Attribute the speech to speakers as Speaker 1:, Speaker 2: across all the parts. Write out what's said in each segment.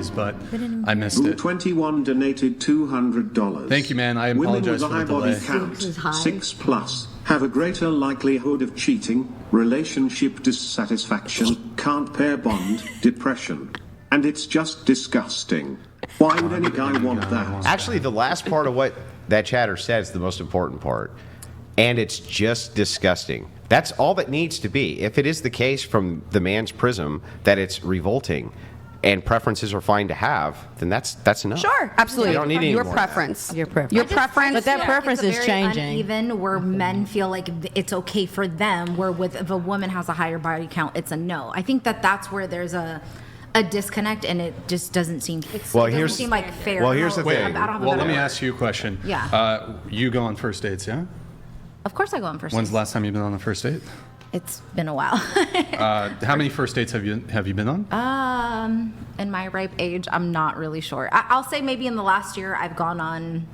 Speaker 1: apologies, but I missed
Speaker 2: Rule
Speaker 1: it.
Speaker 2: 21 donated $200.
Speaker 1: Thank you, man. I apologize for the
Speaker 2: Women
Speaker 1: delay.
Speaker 2: with a high body count, 6+, have a greater likelihood of cheating, relationship dissatisfaction, can't pair bond, depression. And it's just disgusting. Why would any guy want that?
Speaker 3: Actually, the last part of what that chatter said is the most important part. And it's just disgusting. That's all that needs to be. If it is the case from the man's prism that it's revolting and preferences are fine to have, then that's enough.
Speaker 4: Sure, absolutely.
Speaker 3: You don't need any
Speaker 4: your
Speaker 3: more.
Speaker 4: preference.
Speaker 5: Your preference.
Speaker 4: Your preference.
Speaker 5: But that preference is
Speaker 6: very
Speaker 5: changing.
Speaker 6: Uneven, where men feel like it's okay for them, where with if a woman has a higher body count, it's a no. I think that's where there's a disconnect, and it just doesn't seem.
Speaker 3: Well,
Speaker 6: it doesn't seem like fair.
Speaker 3: well, here's the
Speaker 1: Wait,
Speaker 3: thing.
Speaker 6: I don't have a
Speaker 1: well,
Speaker 6: better
Speaker 1: let me
Speaker 6: word.
Speaker 1: ask you a question.
Speaker 6: Yeah.
Speaker 1: You go on first dates, yeah?
Speaker 6: Of course, I go on first.
Speaker 1: When's
Speaker 6: dates.
Speaker 1: the last time you've been on a first date?
Speaker 6: It's been a while.
Speaker 1: How many first dates have you been on?
Speaker 6: In my ripe age, I'm not really sure. I'll say maybe in the last year I've gone on,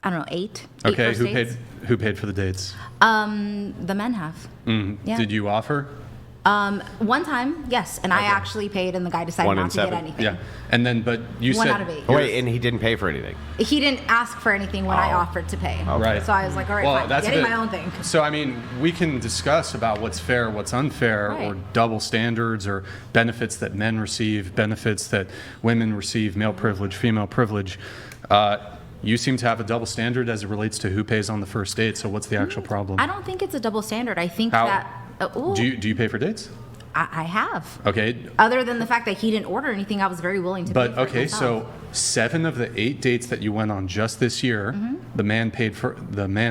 Speaker 6: I don't know, eight
Speaker 1: Okay,
Speaker 6: first dates.
Speaker 1: who paid for the dates?
Speaker 6: The men have. Yeah.
Speaker 1: Did you offer?
Speaker 6: One time, yes, and I actually paid, and the guy decided
Speaker 3: One in
Speaker 6: not to get
Speaker 3: seven?
Speaker 6: anything.
Speaker 1: Yeah. And then, but you
Speaker 6: One
Speaker 1: said.
Speaker 6: out of eight.
Speaker 3: Oh, wait, and he didn't pay for anything.
Speaker 6: He didn't ask for anything when I offered to pay.
Speaker 1: Right.
Speaker 6: So I was like, all right,
Speaker 1: Well,
Speaker 6: fine,
Speaker 1: that's a
Speaker 6: getting
Speaker 1: bit-
Speaker 6: my own thing.
Speaker 1: So, I mean, we can discuss about what's fair, what's unfair,
Speaker 6: Right.
Speaker 1: or double standards, or benefits that men receive, benefits that women receive, male privilege, female privilege. You seem to have a double standard as it relates to who pays on the first date, so what's the actual problem?
Speaker 6: I don't think it's a double standard. I think
Speaker 1: How-
Speaker 6: that... ooh,
Speaker 1: Do you pay for dates?
Speaker 6: I have.
Speaker 1: Okay.
Speaker 6: Other than the fact that he didn't order anything, I was very willing to pay
Speaker 1: But
Speaker 6: for it
Speaker 1: okay,
Speaker 6: myself.
Speaker 1: so 7 of the 8 dates that you went on just this year,
Speaker 6: Mm-hmm.
Speaker 1: the man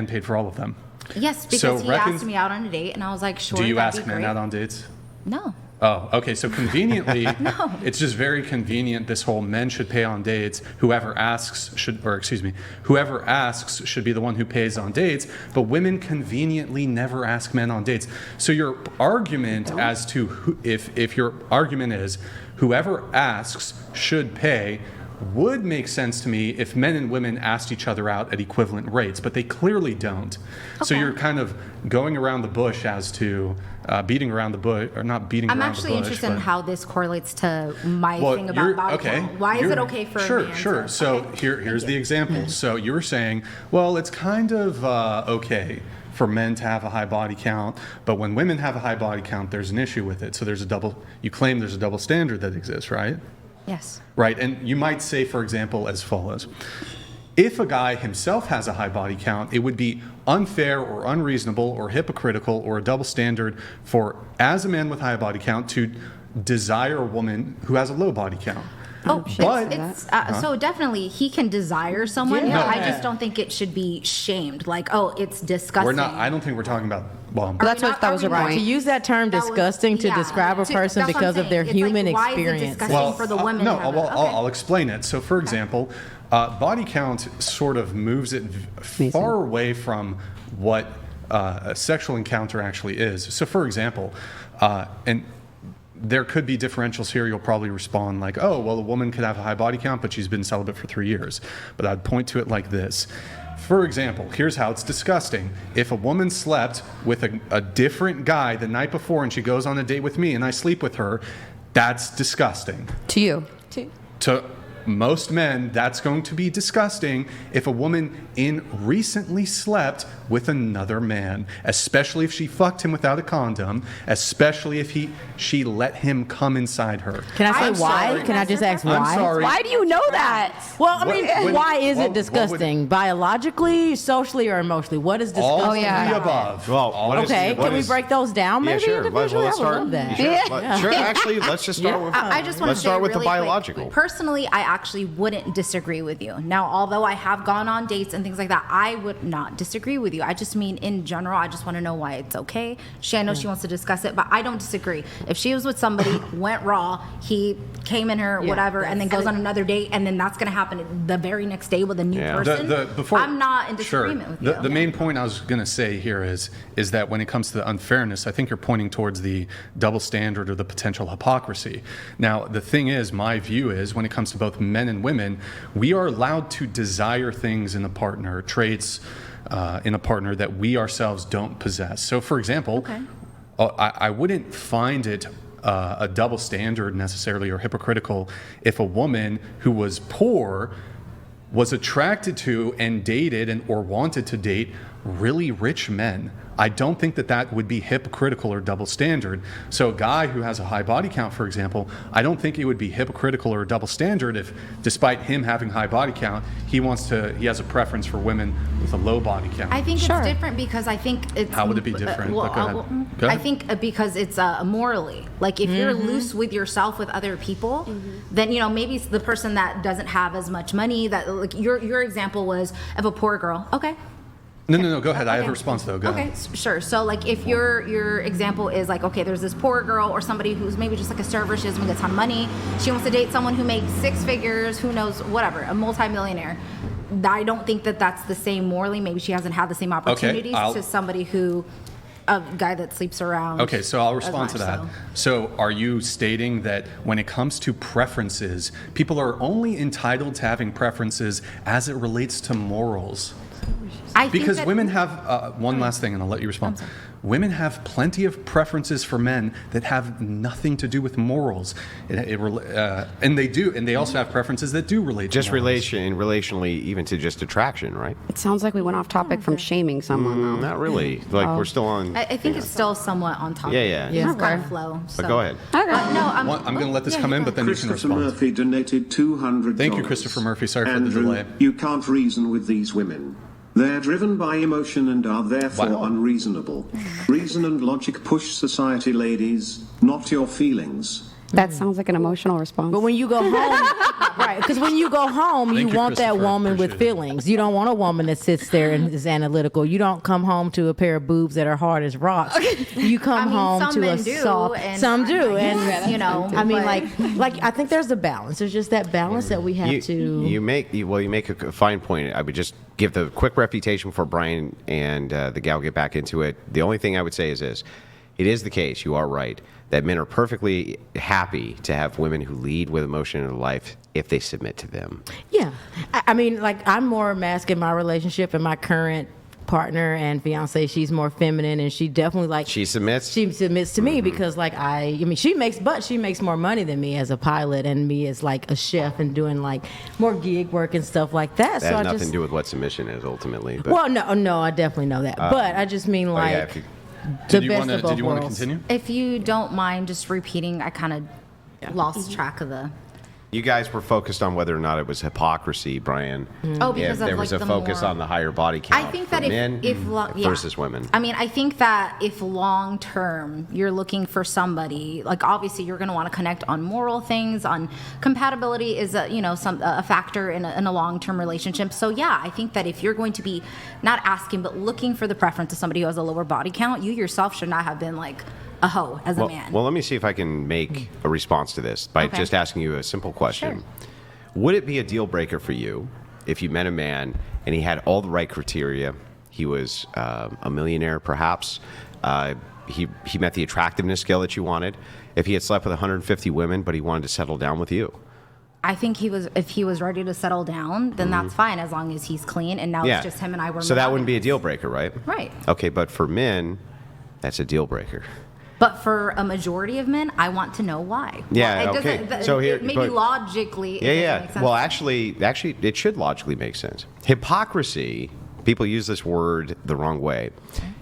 Speaker 1: paid for all of them.
Speaker 6: Yes, because
Speaker 1: So
Speaker 6: he asked me out on a date, and I was like, sure,
Speaker 1: Do you
Speaker 6: that'd
Speaker 1: ask
Speaker 6: be
Speaker 1: men
Speaker 6: great.
Speaker 1: out on dates?
Speaker 6: No.
Speaker 1: Oh, okay. So conveniently,
Speaker 6: No.
Speaker 1: it's just very convenient. This whole men should pay on dates. Whoever asks should be the one who pays on dates. But women conveniently never ask men on dates. So your argument as to if your argument is whoever asks should pay would make sense to me if men and women asked each other out at equivalent rates, but they clearly don't. So
Speaker 6: Okay.
Speaker 1: you're kind of going around the bush as to beating around the bush, or not beating
Speaker 6: I'm
Speaker 1: around the bush.
Speaker 6: actually interested in
Speaker 1: but-
Speaker 6: how this correlates to my
Speaker 1: Well,
Speaker 6: thing about
Speaker 1: you're-
Speaker 6: body
Speaker 1: okay.
Speaker 6: count. Why is
Speaker 1: You're-
Speaker 6: it okay for
Speaker 1: sure,
Speaker 6: a man
Speaker 1: Sure,
Speaker 6: to...
Speaker 1: So
Speaker 6: okay.
Speaker 1: here's
Speaker 6: Thank
Speaker 1: the
Speaker 6: you.
Speaker 1: example. So you were saying, well, it's kind of okay for men to have a high body count, but when women have a high body count, there's an issue with it. So you claim there's a double standard that exists, right?
Speaker 6: Yes.
Speaker 1: Right, and you might say, for example, as follows. If a guy himself has a high body count, it would be unfair or unreasonable or hypocritical or a double standard for, as a man with high body count, to desire a woman who has a low body count.
Speaker 6: Oh,
Speaker 1: But-
Speaker 6: so definitely he can desire someone.
Speaker 5: Yeah.
Speaker 6: But I just don't think it should be shamed. Like, oh, it's disgusting.
Speaker 1: We're not. I don't think we're talking about. Well,
Speaker 4: Well, that's what that was your
Speaker 5: Right. To
Speaker 4: point.
Speaker 5: use that term
Speaker 6: That was-
Speaker 5: disgusting to
Speaker 6: yeah.
Speaker 5: describe a
Speaker 6: To-
Speaker 5: person
Speaker 6: that's what
Speaker 5: because
Speaker 6: I'm
Speaker 5: of their
Speaker 6: saying. It's like,
Speaker 5: human
Speaker 6: why is it
Speaker 5: experience.
Speaker 6: disgusting for the women
Speaker 1: no,
Speaker 6: to have
Speaker 1: well,
Speaker 6: it? Okay.
Speaker 1: I'll explain it. So, for example, body count sort of moves it far away from what a sexual encounter actually is. So, for example, and there could be differentials here. You'll probably respond like, oh, well, a woman could have a high body count, but she's been celibate for 3 years. But I'd point to it like this. For example, here's how it's disgusting. If a woman slept with a different guy the night before and she goes on a date with me and I sleep with her, that's disgusting.
Speaker 4: To you.
Speaker 1: To most men, that's going to be disgusting if a woman recently slept with another man, especially if she fucked him without a condom, especially if she let him come inside her.
Speaker 5: Can I
Speaker 1: I'm
Speaker 5: say why?
Speaker 1: sorry.
Speaker 5: Can I just ask why?
Speaker 1: I'm sorry.
Speaker 4: Why do you know that?
Speaker 5: Well, I mean,
Speaker 1: What-
Speaker 5: why is
Speaker 1: what-
Speaker 5: it disgusting? Biologically, socially, or emotionally? What is disgusting?
Speaker 1: All
Speaker 4: Oh, yeah.
Speaker 1: of the
Speaker 5: about it?
Speaker 1: above.
Speaker 3: Well,
Speaker 1: All
Speaker 3: what
Speaker 1: of
Speaker 3: is-
Speaker 1: the
Speaker 5: Okay,
Speaker 1: above.
Speaker 5: can we break those down?
Speaker 3: Yeah,
Speaker 5: Maybe
Speaker 3: sure.
Speaker 5: individually,
Speaker 3: Let's
Speaker 5: I would
Speaker 3: start.
Speaker 5: love that.
Speaker 3: Sure, actually, let's just start with.
Speaker 6: I just want
Speaker 3: Let's
Speaker 6: to say
Speaker 3: start with the
Speaker 6: really quick,
Speaker 3: biological.
Speaker 6: personally, I actually wouldn't disagree with you. Now, although I have gone on dates and things like that, I would not disagree with you. I just mean in general, I just want to know why it's okay. I know she wants to discuss it, but I don't disagree. If she was with somebody, went raw, he came in her, whatever, and then goes on another date, and then that's going to happen the very next day with a new
Speaker 3: Yeah.
Speaker 6: person, I'm not in disagreement with you.
Speaker 1: The main point I was going to say here is that when it comes to the unfairness, I think you're pointing towards the double standard or the potential hypocrisy. Now, the thing is, my view is, when it comes to both men and women, we are allowed to desire things in a partner, traits in a partner that we ourselves don't possess. So, for example, I wouldn't find it a double standard necessarily or hypocritical if a woman who was poor was attracted to and dated or wanted to date really rich men. I don't think that would be hypocritical or double standard. So a guy who has a high body count, for example, I don't think it would be hypocritical or double standard if, despite him having high body count, he has a preference for women with a low body count.
Speaker 6: I think it's different because I think it's...
Speaker 1: How would it be different? Go ahead.
Speaker 6: I think because it's morally. Like, if you're loose with yourself with other people, then, maybe it's the person that doesn't have as much money, that, like, your example was of a poor girl. Okay.
Speaker 1: No, go ahead. I have a response, though. Go ahead.
Speaker 6: Okay, sure. So, like, if your example is like, okay, there's this poor girl or somebody who's maybe just like a server, she doesn't make a ton of money, she wants to date someone who makes 6 figures, who knows, whatever, a multimillionaire. I don't think that that's the same morally. Maybe she hasn't had the same opportunities to somebody a guy that sleeps around.
Speaker 1: Okay, so I'll respond to that. So are you stating that when it comes to preferences, people are only entitled to having preferences as it relates to morals? Because women have, one last thing, and I'll let you respond. Women have plenty of preferences for men that have nothing to do with morals. And they also have preferences that do relate to morals.
Speaker 3: Relationally, even to just attraction, right?
Speaker 4: It sounds like we went off topic from shaming someone, though.
Speaker 3: Not really. Like, we're still on...
Speaker 6: I think it's still somewhat on topic.
Speaker 3: Yeah.
Speaker 6: It's kind of flow.
Speaker 3: But go ahead.
Speaker 1: I'm going to let this come in, but then you can
Speaker 2: Christopher
Speaker 1: respond.
Speaker 2: Murphy donated $200.
Speaker 1: Thank you, Christopher Murphy. Sorry for the delay.
Speaker 2: You can't reason with these women. They're driven by emotion and are therefore unreasonable. Reason and logic push society, ladies, not your feelings.
Speaker 4: That sounds like an emotional response.
Speaker 5: But when you go home, right? Because when you go home, you want that woman with feelings. You don't want a woman that sits there and is analytical. You don't come home to a pair of boobs that are hard as rocks. You come home to a soft. Some do, and I mean, like I think there's a balance. There's just that balance that we have to.
Speaker 3: You make a fine point. I would just give the quick refutation before Brian and the gal get back into it. The only thing I would say is this: it is the case. You are right that men are perfectly happy to have women who lead with emotion in their life if they submit to them.
Speaker 5: Yeah. I mean, like, I'm more masked in my relationship, and my current partner and fiance, she's more feminine, and she definitely
Speaker 3: she submits
Speaker 5: to me because, like, I mean, she makes more money than me as a pilot and me as, like, a chef and doing, like, more gig work and stuff like that.
Speaker 3: That has nothing to do with what submission is ultimately. But.
Speaker 5: Well, no, I definitely know that. But I just mean, like...
Speaker 1: Did you want to continue?
Speaker 6: If you don't mind just repeating, I kind of lost track of the...
Speaker 3: You guys were focused on whether or not it was hypocrisy, Brian.
Speaker 6: Oh, because
Speaker 3: if there was a focus on the higher body count.
Speaker 6: I think that
Speaker 3: men versus women.
Speaker 6: I mean, I think that if long term you're looking for somebody, like, obviously you're going to want to connect on moral things, on compatibility is a factor in a long term relationship. So yeah, I think that if you're going to be not asking but looking for the preference of somebody who has a lower body count, you yourself should not have been like a hoe as a man.
Speaker 3: Well, let me see if I can make a response to this by just asking you a simple question. Sure. Would it be a deal breaker for you if you met a man and he had all the right criteria? He was a millionaire, perhaps. He met the attractiveness scale that you wanted. If he had slept with 150 women, but he wanted to settle down with you.
Speaker 6: I think if he was ready to settle down, then that's fine as long as he's clean. And now it's just him and I were.
Speaker 3: So that wouldn't be a deal breaker, right?
Speaker 6: Right.
Speaker 3: Okay, but for men, that's a deal breaker.
Speaker 6: But for a majority of men, I want to know why.
Speaker 3: Yeah,
Speaker 6: okay. So here, maybe logically.
Speaker 3: Yeah. Well, actually, it should logically make sense. Hypocrisy. People use this word the wrong way.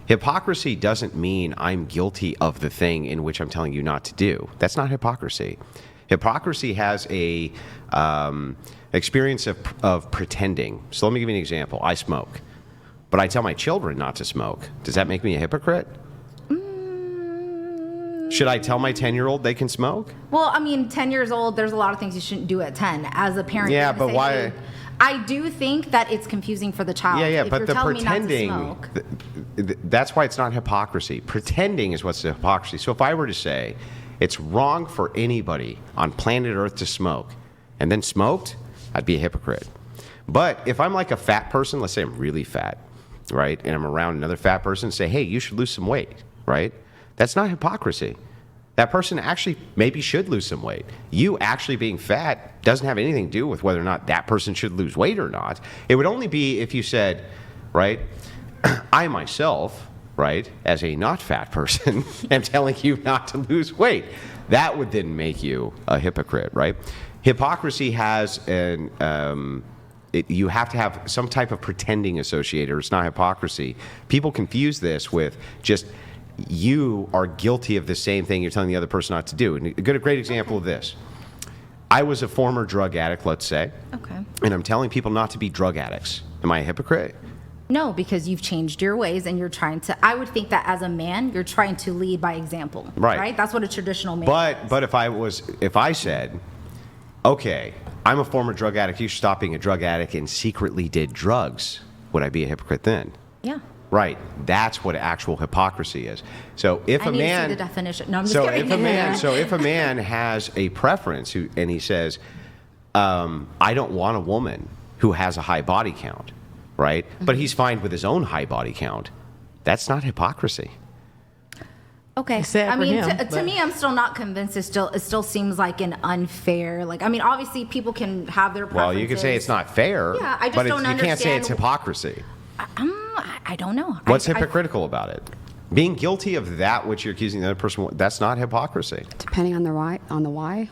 Speaker 3: Hypocrisy doesn't mean I'm guilty of the thing in which I'm telling you not to do. That's not hypocrisy. Hypocrisy has a experience of pretending. So let me give you an example. I smoke, but I tell my children not to smoke. Does that make me a hypocrite? Should I tell my 10-year-old they can smoke?
Speaker 6: Well, I mean, 10 years old, there's a lot of things you shouldn't do at 10 as a parent.
Speaker 3: Yeah, but why?
Speaker 6: I do think that it's confusing for the child.
Speaker 3: Yeah,
Speaker 6: if
Speaker 3: but
Speaker 6: you're
Speaker 3: the
Speaker 6: telling
Speaker 3: pretending,
Speaker 6: me not to smoke.
Speaker 3: That's why it's not hypocrisy. Pretending is what's the hypocrisy. So if I were to say it's wrong for anybody on planet Earth to smoke and then smoked, I'd be a hypocrite. But if I'm like a fat person, let's say I'm really fat, right, and I'm around another fat person and say, hey, you should lose some weight, right? That's not hypocrisy. That person actually maybe should lose some weight. You actually being fat doesn't have anything to do with whether or not that person should lose weight or not. It would only be if you said, right, I myself, right, as a not fat person, am telling you not to lose weight. that would then make you a hypocrite, right? Hypocrisy has you have to have some type of pretending associated, or it's not hypocrisy. People confuse this with just you are guilty of the same thing you're telling the other person not to do. And a great example of this. I was a former drug addict, let's say.
Speaker 6: Okay.
Speaker 3: And I'm telling people not to be drug addicts. Am I a hypocrite?
Speaker 6: No, because you've changed your ways and you're trying to. I would think that as a man, you're trying to lead by example.
Speaker 3: Right.
Speaker 6: That's what a traditional man is.
Speaker 3: But if I said, okay, I'm a former drug addict, you should stop being a drug addict, and secretly did drugs, would I be a hypocrite then?
Speaker 6: Yeah.
Speaker 3: Right. That's what actual hypocrisy is. So if
Speaker 6: I
Speaker 3: a
Speaker 6: need
Speaker 3: man,
Speaker 6: to see the definition. No, I'm just
Speaker 3: so
Speaker 6: kidding.
Speaker 3: if a man has a preference and he says, I don't want a woman who has a high body count, right?
Speaker 6: Mm-hmm.
Speaker 3: But he's fine with his own high body count. That's not hypocrisy.
Speaker 6: Okay.
Speaker 5: Sad
Speaker 6: I
Speaker 5: for
Speaker 6: mean,
Speaker 5: him,
Speaker 6: to
Speaker 5: but-
Speaker 6: me, I'm still not convinced. It still seems like an unfair. Like, I mean, obviously, people can have their preferences.
Speaker 3: Well, you could say it's not fair.
Speaker 6: Yeah, I just
Speaker 3: but
Speaker 6: don't
Speaker 3: you can't say it's
Speaker 6: understand-
Speaker 3: hypocrisy.
Speaker 6: I don't know.
Speaker 3: What's hypocritical about it? Being guilty of that which you're accusing the other person, that's not hypocrisy.
Speaker 4: Depending on the why.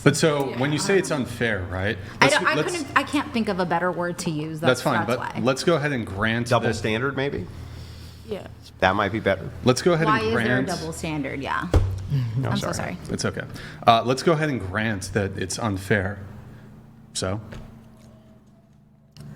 Speaker 1: But so when you say it's unfair, right?
Speaker 6: I can't think of a better word to use.
Speaker 1: That's fine, but
Speaker 6: why.
Speaker 1: let's go ahead and grant
Speaker 3: Double
Speaker 1: that-
Speaker 3: standard, maybe?
Speaker 5: Yeah.
Speaker 3: That might be better.
Speaker 1: Let's go ahead
Speaker 6: Why
Speaker 1: and
Speaker 6: is there a
Speaker 1: grant.
Speaker 6: double standard? Yeah.
Speaker 3: No,
Speaker 6: I'm so sorry.
Speaker 1: It's okay. Let's go ahead and grant that it's unfair. So,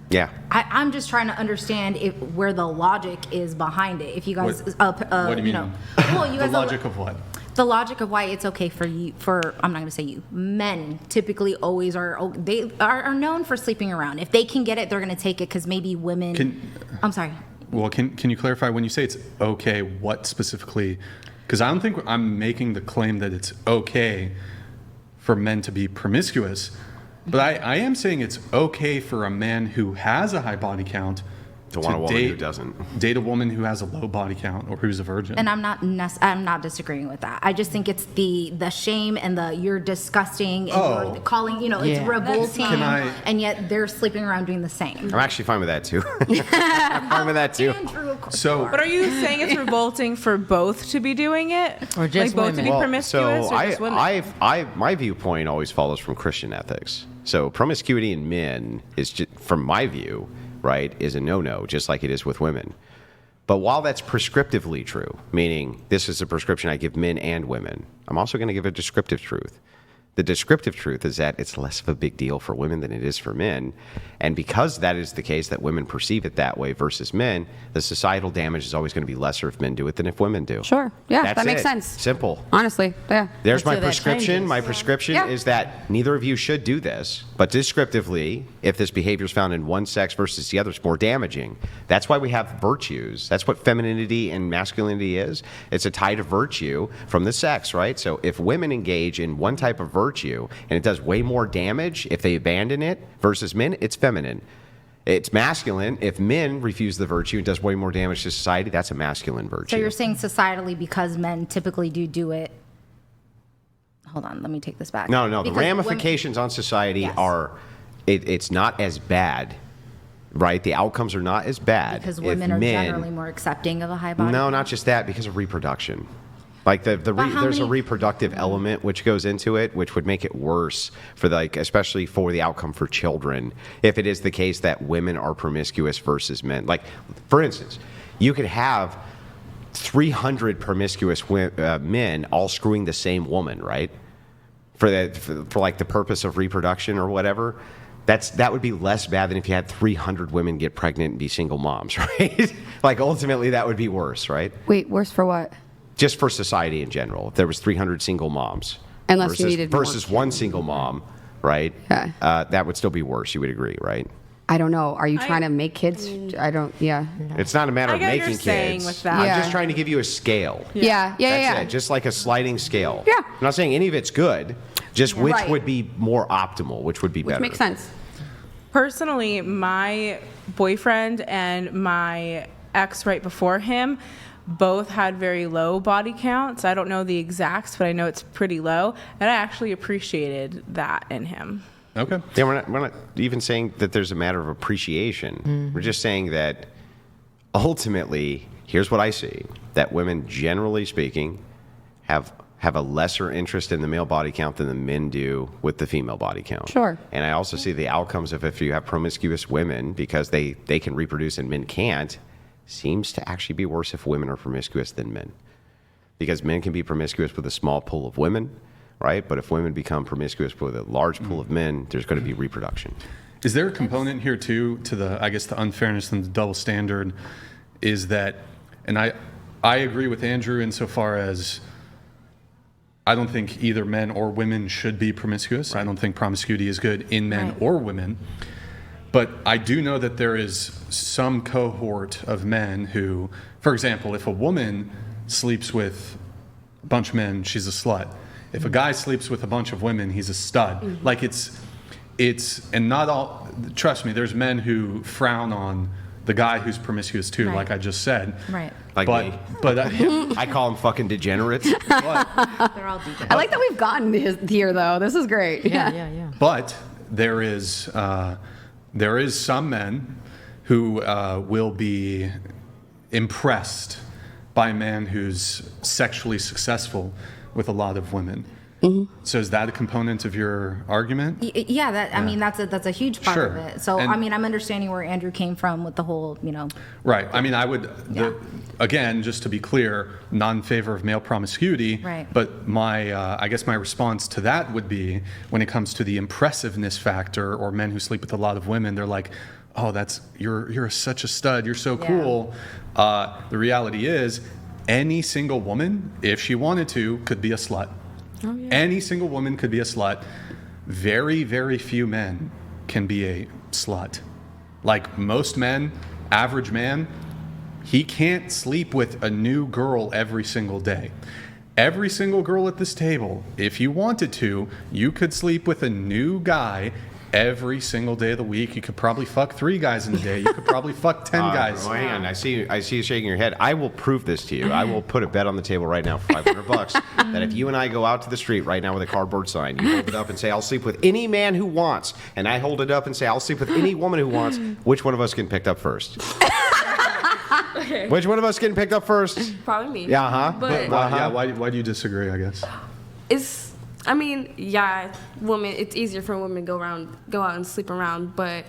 Speaker 3: Yeah.
Speaker 6: I'm just trying to understand where the logic is behind it. If you guys,
Speaker 1: what do you mean?
Speaker 6: well, you
Speaker 1: The
Speaker 6: guys,
Speaker 1: logic of what?
Speaker 6: the logic of why it's okay for you, I'm not going to say you, men typically always they are known for sleeping around. If they can get it, they're going to take it because maybe women. I'm sorry.
Speaker 1: Well, can you clarify when you say it's okay, what specifically? Because I don't think I'm making the claim that it's okay for men to be promiscuous, but I am saying it's okay for a man who has a high body count
Speaker 3: To want a woman who doesn't.
Speaker 1: Date a woman who has a low body count or who's a virgin.
Speaker 6: And I'm not disagreeing with that. I just think it's the shame and you're disgusting and you're calling, it's
Speaker 5: Yeah.
Speaker 6: revolting,
Speaker 1: Can I-
Speaker 6: and yet they're sleeping around doing the same.
Speaker 3: I'm actually fine with that, too. I'm fine with that, too.
Speaker 6: Andrew,
Speaker 1: So,
Speaker 7: But are you saying it's revolting for both to be doing it,
Speaker 5: Or just
Speaker 7: like both to
Speaker 5: women?
Speaker 7: be
Speaker 5: Well,
Speaker 7: promiscuous,
Speaker 3: so
Speaker 7: or just women?
Speaker 3: my viewpoint always follows from Christian ethics. So promiscuity in men is, from my view, right, is a no-no, just like it is with women. But while that's prescriptively true, meaning this is a prescription I give men and women, I'm also going to give a descriptive truth. The descriptive truth is that it's less of a big deal for women than it is for men. And because that is the case, that women perceive it that way versus men, the societal damage is always going to be lesser if men do it than if women do.
Speaker 4: Sure. Yeah,
Speaker 3: That's
Speaker 4: that makes
Speaker 3: it.
Speaker 4: sense.
Speaker 3: Simple.
Speaker 4: Honestly, yeah.
Speaker 3: There's my
Speaker 5: Until that
Speaker 3: prescription.
Speaker 5: changes.
Speaker 3: My prescription
Speaker 4: Yeah.
Speaker 3: is that neither of you should do this. But descriptively, if this behavior is found in one sex versus the other, it's more damaging. That's why we have virtues. That's what femininity and masculinity is. It's a tie to virtue from the sex, right? So if women engage in one type of virtue and it does way more damage if they abandon it versus men, it's feminine. It's masculine. If men refuse the virtue and does way more damage to society, that's a masculine virtue.
Speaker 6: So you're saying societally because men typically do it. Hold on, let me take this back.
Speaker 3: No. The
Speaker 6: Because
Speaker 3: ramifications on society
Speaker 6: Yes.
Speaker 3: are, it's not as bad, right? The outcomes are not as bad.
Speaker 6: because
Speaker 3: if
Speaker 6: women are
Speaker 3: men-
Speaker 6: generally more accepting of a high body.
Speaker 3: No, not just that, because of reproduction. Like
Speaker 6: how
Speaker 3: there's a
Speaker 6: many-
Speaker 3: reproductive element which goes into it, which would make it worse for especially for the outcome for children. If it is the case that women are promiscuous versus men, like for instance, you could have 300 promiscuous men all screwing the same woman, right? For like the purpose of reproduction or whatever. That would be less bad than if you had 300 women get pregnant and be single moms, right? Like ultimately that would be worse, right?
Speaker 4: Wait, worse for what?
Speaker 3: Just for society in general, if there was 300 single moms
Speaker 4: Unless you needed more
Speaker 3: versus one single mom, right?
Speaker 4: Yeah.
Speaker 3: That would still be worse. You would agree, right?
Speaker 4: I don't know. Are you trying to make kids? I don't. Yeah.
Speaker 3: It's not a matter
Speaker 7: I
Speaker 3: of
Speaker 7: get what
Speaker 3: making
Speaker 7: you're saying
Speaker 3: kids.
Speaker 7: with that.
Speaker 3: I'm
Speaker 4: Yeah.
Speaker 3: just trying to give you a scale.
Speaker 4: Yeah.
Speaker 3: That's it. Just like a sliding scale.
Speaker 4: Yeah.
Speaker 3: I'm not saying any of it's good. Just which
Speaker 4: Right.
Speaker 3: would be more optimal, which would be
Speaker 4: Which
Speaker 3: better.
Speaker 4: makes sense.
Speaker 7: Personally, my boyfriend and my ex right before him both had very low body counts. I don't know the exacts, but I know it's pretty low, and I actually appreciated that in him.
Speaker 1: okay.
Speaker 3: Yeah, we're not even saying that there's a matter of appreciation. We're just saying that ultimately, here's what I see: that women, generally speaking, have have a lesser interest in the male body count than the men do with the female body count.
Speaker 4: Sure.
Speaker 3: And I also see the outcomes of if you have promiscuous women, because they can reproduce and men can't, seems to actually be worse if women are promiscuous than men. Because men can be promiscuous with a small pool of women, right? But if women become promiscuous with a large pool of men, there's going to be reproduction.
Speaker 1: Is there a component here too to the, I guess, the unfairness and the double standard is that, and I agree with Andrew insofar as I don't think either men or women should be promiscuous. Right. I don't think promiscuity is good in men or women. But I do know that there is some cohort of men who, for example, if a woman sleeps with a bunch of men, she's a slut. If a guy sleeps with a bunch of women, he's a stud. Like it's, and not all, trust me, there's men who frown on the guy who's promiscuous too, like I just said.
Speaker 6: Right.
Speaker 3: Like me.
Speaker 1: But
Speaker 3: I call them fucking degenerates.
Speaker 6: They're all degenerates.
Speaker 4: I like that we've gotten here, though. This is great.
Speaker 5: Yeah.
Speaker 1: But there is some men who will be impressed by a man who's sexually successful with a lot of women. So is that a component of your argument?
Speaker 6: Yeah, I mean that's a huge part of it. So
Speaker 1: And-
Speaker 6: I mean I'm understanding where Andrew came from with the whole,
Speaker 1: Right. I mean, I would, again, just to be clear, not in favor of male promiscuity.
Speaker 6: Right.
Speaker 1: But I guess my response to that would be when it comes to the impressiveness factor or men who sleep with a lot of women, they're like, oh, you're such a stud. You're so cool. The reality is any single woman, if she wanted to, could be a slut. Oh, yeah. Any single woman could be a slut. Very, very few men can be a slut. Like most men, average man, he can't sleep with a new girl every single day. Every single girl at this table, if you wanted to, you could sleep with a new guy every single day of the week. You could probably fuck 3 guys in a day. You could probably fuck 10 guys.
Speaker 3: Oh, hang on. I see you shaking your head. I will prove this to you. I will put a bet on the table right now for $500 that if you and I go out to the street right now with a cardboard sign, you hold it up and say, I'll sleep with any man who wants, and I hold it up and say, I'll sleep with any woman who wants, which one of us can picked up first?
Speaker 8: Okay.
Speaker 3: Which one of us getting picked up first?
Speaker 8: Probably me.
Speaker 3: Yeah, huh?
Speaker 8: But
Speaker 1: Why do you disagree, I guess?
Speaker 8: It's easier for women to go out and sleep around, but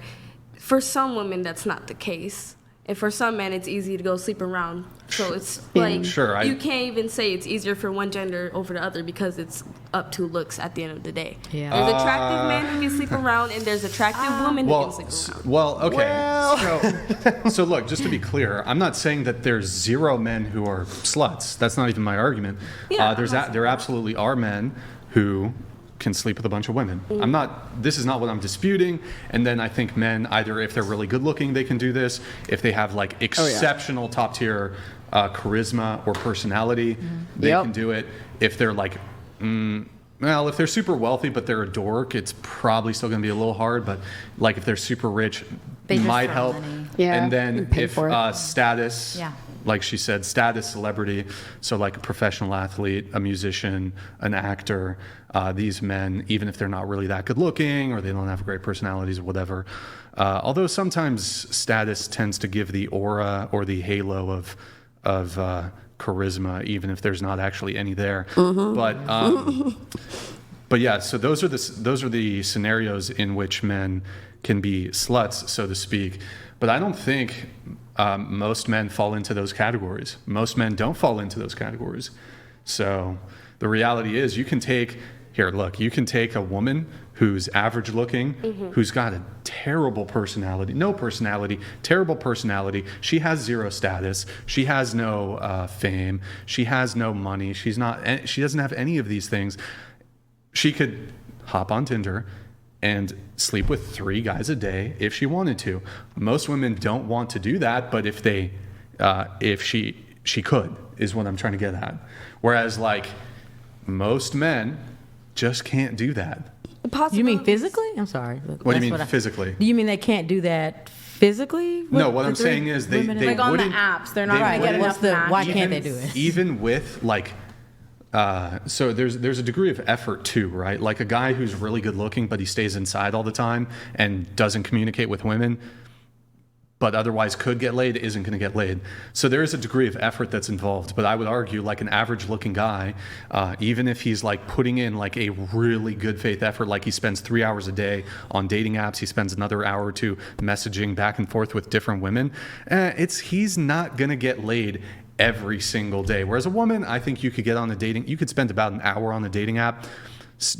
Speaker 8: for some women that's not the case. And for some men, it's easy to go sleep around. So it's like, you can't even say it's easier for one gender over the other because it's up to looks at the end of the day.
Speaker 5: Yeah.
Speaker 8: There's attractive men who can sleep around, and there's attractive women who can sleep around.
Speaker 1: Well, okay. So look, just to be clear, I'm not saying that there's 0 men who are sluts. That's not even my argument.
Speaker 8: Yeah,
Speaker 1: there absolutely are men who can sleep with a bunch of women. This is not what I'm disputing. And then I think men, either if they're really good looking, they can do this. If they have like exceptional top tier charisma or personality, they can do it. If they're like, if they're super wealthy, but they're a dork, it's probably still going to be a little hard. But like if they're super rich,
Speaker 6: They just
Speaker 1: might
Speaker 6: throw
Speaker 1: help.
Speaker 6: money.
Speaker 4: Yeah,
Speaker 1: And then
Speaker 4: and pay
Speaker 1: if
Speaker 4: for it.
Speaker 1: status,
Speaker 6: Yeah.
Speaker 1: like she said, status, celebrity, so like a professional athlete, a musician, an actor, these men, even if they're not really that good looking or they don't have great personalities or whatever, although sometimes status tends to give the aura or the halo of charisma, even if there's not actually any there. But yeah, so those are the scenarios in which men can be sluts, so to speak. But I don't think most men fall into those categories. Most men don't fall into those categories. So the reality is you can take a woman who's average looking, who's got a terrible personality, terrible personality. She has 0 status. She has no fame. She has no money. She doesn't have any of these things. She could hop on Tinder and sleep with 3 guys a day if she wanted to. Most women don't want to do that, but if she could, is what I'm trying to get at. Whereas like most men just can't do that.
Speaker 5: You mean physically? I'm sorry.
Speaker 1: What do you mean physically?
Speaker 5: Do you mean they can't do that physically?
Speaker 1: No, what I'm saying is they
Speaker 7: Like on the
Speaker 1: wouldn't.
Speaker 7: apps, they're not
Speaker 1: they
Speaker 7: getting
Speaker 1: wouldn't-
Speaker 7: enough
Speaker 5: why
Speaker 7: matches.
Speaker 5: can't they do it?
Speaker 1: Even with like, so there's a degree of effort too, right? Like a guy who's really good looking, but he stays inside all the time and doesn't communicate with women. but otherwise could get laid, isn't going to get laid. So there is a degree of effort that's involved. But I would argue, like an average looking guy, even if he's like putting in like a really good faith effort, like he spends 3 hours a day on dating apps, he spends another hour or two messaging back and forth with different women, he's not going to get laid every single day. Whereas a woman, I think you could you could spend about an hour on the dating app,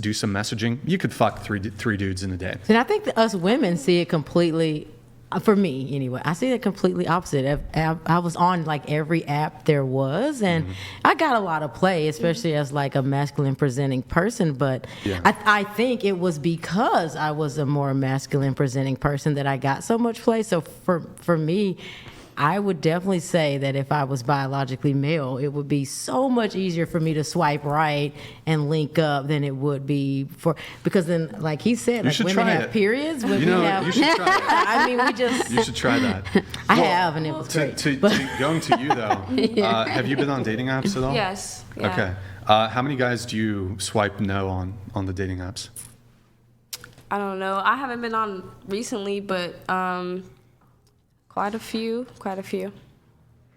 Speaker 1: do some messaging, you could fuck three dudes in a day.
Speaker 5: And I think that us women see it completely, for me anyway, I see it completely opposite. I was on like every app there was, and I got a lot of play, especially as like a masculine presenting person, but I think it was because I was a more masculine presenting person that I got so much play. So for me, I would definitely say that if I was biologically male, it would be so much easier for me to swipe right and link up than it would be because then, like he said, like women have periods.
Speaker 1: You should try it.
Speaker 5: I mean,
Speaker 1: You should try that.
Speaker 5: I have, and it was great.
Speaker 1: Going to you though, have you been on dating apps at all?
Speaker 8: Yes. Yeah.
Speaker 1: Okay. How many guys do you swipe no on the dating apps?
Speaker 8: I don't know. I haven't been on recently, but quite a few.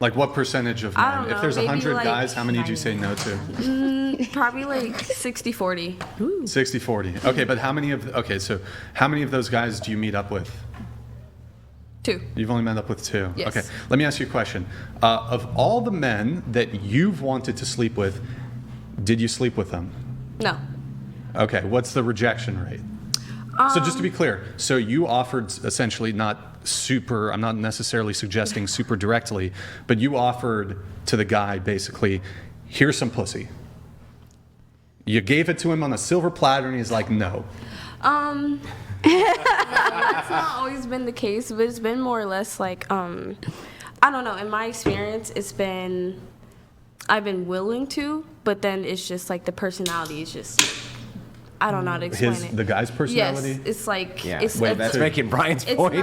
Speaker 1: Like what percentage of
Speaker 8: I
Speaker 1: men?
Speaker 8: don't know,
Speaker 1: If there's 100
Speaker 8: like
Speaker 1: guys, how many do you say no to?
Speaker 8: Probably like 60-40.
Speaker 1: 60-40. Okay, but how many of those guys do you meet up with?
Speaker 8: 2.
Speaker 1: You've only met up with 2?
Speaker 8: Yes.
Speaker 1: Okay, let me ask you a question. Of all the men that you've wanted to sleep with, did you sleep with them?
Speaker 8: No.
Speaker 1: Okay, what's the rejection rate? So just to be clear, so you offered essentially I'm not necessarily suggesting super directly, but you offered to the guy basically, here's some pussy. You gave it to him on a silver platter and he's like, no.
Speaker 8: That's not always been the case, but it's been more or less like, I don't know, in my experience, I've been willing to, but then it's just like the personality is just, I don't know how to explain it.
Speaker 1: The guy's personality?
Speaker 8: Yes, it's like...
Speaker 3: Yeah.
Speaker 8: Wait,
Speaker 3: that's making Brian's point.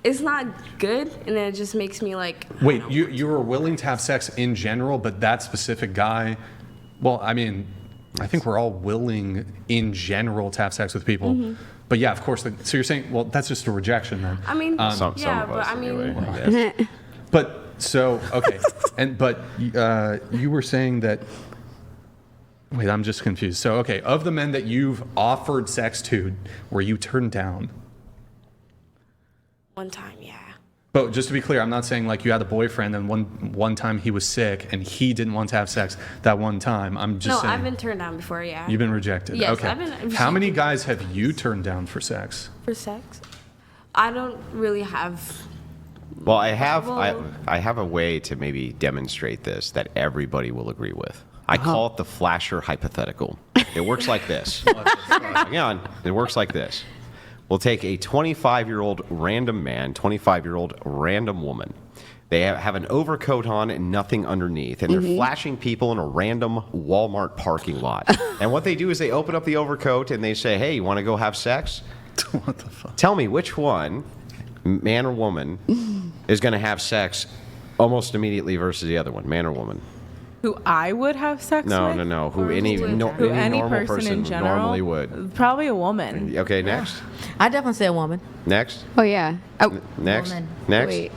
Speaker 8: It's not good, and then it just makes me like...
Speaker 1: Wait, you were willing to have sex in general, but that specific guy... Well, I mean, I think we're all willing in general to have sex with people. But yeah, of course. So you're saying, well, that's just a rejection then.
Speaker 8: I mean,
Speaker 3: some of us,
Speaker 8: I mean...
Speaker 3: anyway, yes.
Speaker 1: But, so, okay. But you were saying that... Wait, I'm just confused. So, okay, of the men that you've offered sex to, were you turned down?
Speaker 8: One time, yeah.
Speaker 1: But just to be clear, I'm not saying like you had a boyfriend and one time he was sick and he didn't want to have sex that one time. I'm just saying.
Speaker 8: No, I've been turned down before, yeah.
Speaker 1: You've been rejected?
Speaker 8: Yes,
Speaker 1: okay.
Speaker 8: I've been rejected.
Speaker 1: How many guys have you turned down for sex?
Speaker 8: For sex? I don't really have...
Speaker 3: Well, I have a way to maybe demonstrate this that everybody will agree with. I call it the flasher hypothetical. It works like this. Hang on. It works like this. We'll take a 25-year-old random man, 25-year-old random woman. They have an overcoat on and nothing underneath, and they're flashing people in a random Walmart parking lot. And what they do is they open up the overcoat and they say, hey, you want to go have sex?
Speaker 1: What the fuck?
Speaker 3: Tell me which one, man or woman, is going to have sex almost immediately versus the other one, man or woman?
Speaker 7: Who I would have sex with?
Speaker 3: No. Who any normal
Speaker 7: person in general
Speaker 3: normally would.
Speaker 7: Probably a woman.
Speaker 3: Okay, next.
Speaker 5: I definitely say a woman.
Speaker 3: Next.
Speaker 4: Oh, yeah. Oh,
Speaker 3: Next.
Speaker 6: Woman.
Speaker 3: Next.
Speaker 4: wait.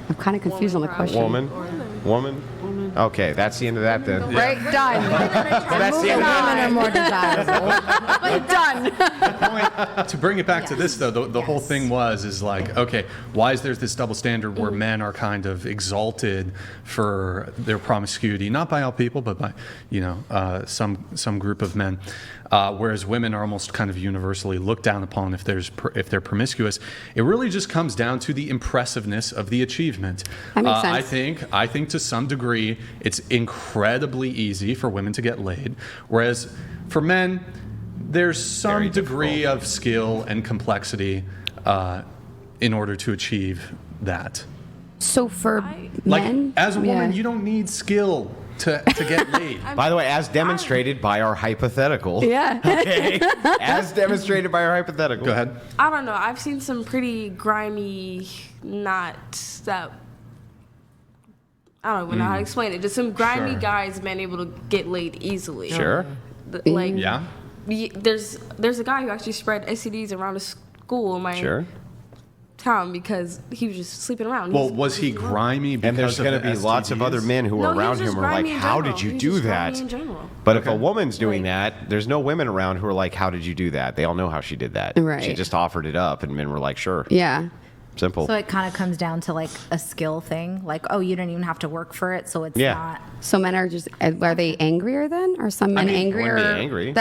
Speaker 4: I'm kind of confused on the question.
Speaker 3: Woman. Okay, that's the end of that then.
Speaker 4: Right, done.
Speaker 3: That's the end of
Speaker 5: Women are more desirable.
Speaker 4: Done.
Speaker 1: To bring it back to this, though, the whole thing is like, okay, why is there this double standard where men are kind of exalted for their promiscuity? Not by all people, but by, some group of men. Whereas women are almost kind of universally looked down upon if they're promiscuous. It really just comes down to the impressiveness of the achievement.
Speaker 4: That makes sense.
Speaker 1: I think to some degree it's incredibly easy for women to get laid, whereas for men there's some degree of skill and complexity in order to achieve that.
Speaker 4: So for
Speaker 1: Like
Speaker 4: men,
Speaker 1: as a woman, you don't need skill to get laid.
Speaker 3: By the way, as demonstrated by our hypothetical.
Speaker 4: Yeah.
Speaker 3: Okay. As demonstrated by our hypothetical.
Speaker 1: Go ahead.
Speaker 8: I don't know. I've seen some pretty grimy, not that... I don't even know how to explain it. Just some grimy guys been able to get laid easily.
Speaker 3: Sure.
Speaker 8: Like,
Speaker 1: Yeah.
Speaker 8: There's a guy who actually spread STDs around the school.
Speaker 3: Sure.
Speaker 8: town because he was just sleeping around.
Speaker 1: Well, was he grimy?
Speaker 3: And there's
Speaker 1: going to
Speaker 3: be lots of other men who
Speaker 8: No,
Speaker 3: are
Speaker 8: he
Speaker 3: around
Speaker 8: was just
Speaker 3: him who are like,
Speaker 8: grimy in
Speaker 3: how
Speaker 8: general.
Speaker 3: did you
Speaker 8: He was
Speaker 3: do
Speaker 8: just
Speaker 3: that?
Speaker 8: grimy in general.
Speaker 3: But if a woman's doing that, there's no women around who are like, how did you do that? They all know how she did that.
Speaker 4: Right.
Speaker 3: She just offered it up, and men were like, sure.
Speaker 4: Yeah.
Speaker 3: Simple.
Speaker 6: So it kind of comes down to like a skill thing. Like, oh, you didn't even have to work for it, so it's
Speaker 3: Yeah.
Speaker 6: not.
Speaker 4: So men are are they angrier then? Or some men angrier?
Speaker 3: wouldn't be angry.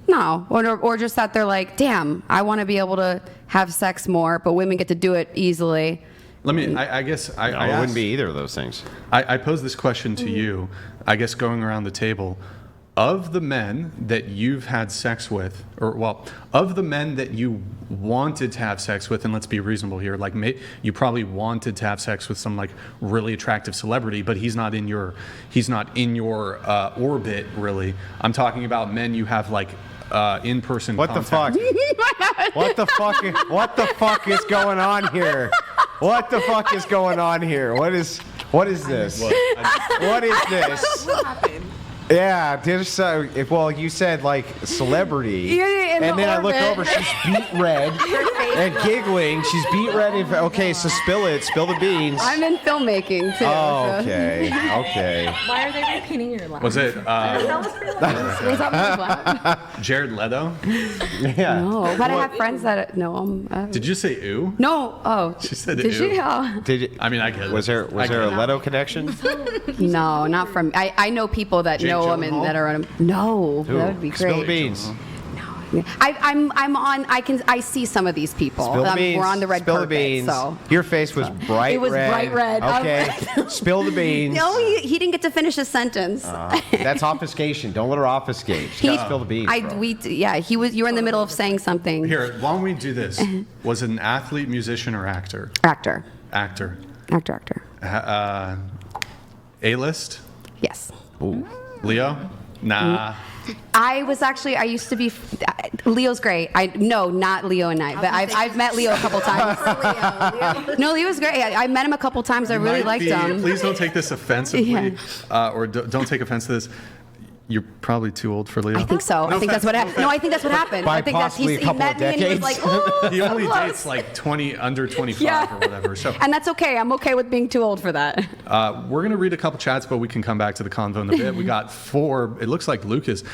Speaker 4: No. Or just that they're like, damn, I want to be able to have sex more, but women get to do it easily.
Speaker 1: Let me, I guess,
Speaker 3: No, it wouldn't be either of those things.
Speaker 1: I pose this question to you, I guess going around the table. Of the men that you've had sex with, of the men that you wanted to have sex with, and let's be reasonable here, like you probably wanted to have sex with some like really attractive celebrity, but he's not in your orbit really. I'm talking about men you have like in-person
Speaker 3: What
Speaker 1: contact.
Speaker 3: the fuck? What the fuck is going on here? What the fuck is going on here? What is this? What is this?
Speaker 8: What happened?
Speaker 3: Yeah, well, you said like celebrity, and then I look over, she's beet red and giggling. She's beet red. Okay, so spill the beans.
Speaker 4: I'm in filmmaking too.
Speaker 3: Oh, okay.
Speaker 8: Why are they repeating your line?
Speaker 1: Was it
Speaker 4: Was that
Speaker 1: Jared Leto?
Speaker 3: Yeah.
Speaker 4: No, but I have friends that know him.
Speaker 1: Did you say ooh?
Speaker 4: No. Oh.
Speaker 1: She said
Speaker 4: Did
Speaker 1: ew.
Speaker 4: she? Oh.
Speaker 3: Did you,
Speaker 1: I mean, I get it.
Speaker 3: was there a Leto connection?
Speaker 4: No, not from. I know people that
Speaker 1: Jake
Speaker 4: know him and
Speaker 1: Gyllenhaal?
Speaker 4: that are on him. No,
Speaker 3: Who?
Speaker 4: that would be great.
Speaker 3: Spill the beans.
Speaker 4: I'm on. I see some of people.
Speaker 3: Spill the beans.
Speaker 4: We're on the red
Speaker 3: Spill
Speaker 4: carpet.
Speaker 3: the beans.
Speaker 4: So
Speaker 3: Your face was bright
Speaker 4: It was
Speaker 3: red.
Speaker 4: bright red.
Speaker 3: Okay. Spill the beans.
Speaker 4: no, he didn't get to finish his sentence.
Speaker 3: That's obfuscation. Don't let her obfuscate. She gotta spill the beans. bro.
Speaker 4: He was. You were in the middle of saying something.
Speaker 1: Here, why don't we do this? Was it an athlete, musician, or actor?
Speaker 4: Actor.
Speaker 1: Actor. A-list?
Speaker 4: Yes.
Speaker 3: Ooh.
Speaker 1: Leo? Nah.
Speaker 4: I used to be. Leo's great. No, not Leo and I. But I've met Leo a couple times. No, Leo's great. I met him a couple times. I really liked him.
Speaker 1: Please don't take this offensively, or don't take offense to this. You're probably too old for Leo.
Speaker 4: I think so. I think that's what happened. No, I think that's what happened.
Speaker 3: By
Speaker 4: I think that's
Speaker 3: possibly a
Speaker 4: he
Speaker 3: couple
Speaker 4: met
Speaker 3: of
Speaker 4: me and he was
Speaker 3: decades.
Speaker 4: like, "Ooh,
Speaker 1: He
Speaker 4: so
Speaker 1: only
Speaker 4: close."
Speaker 1: dates like under 25
Speaker 4: Yeah.
Speaker 1: or whatever. So
Speaker 4: And that's okay. I'm okay with being too old for that.
Speaker 1: we're going to read a couple chats, but we can come back to the convo in a bit. We got 4. It looks like Lucas.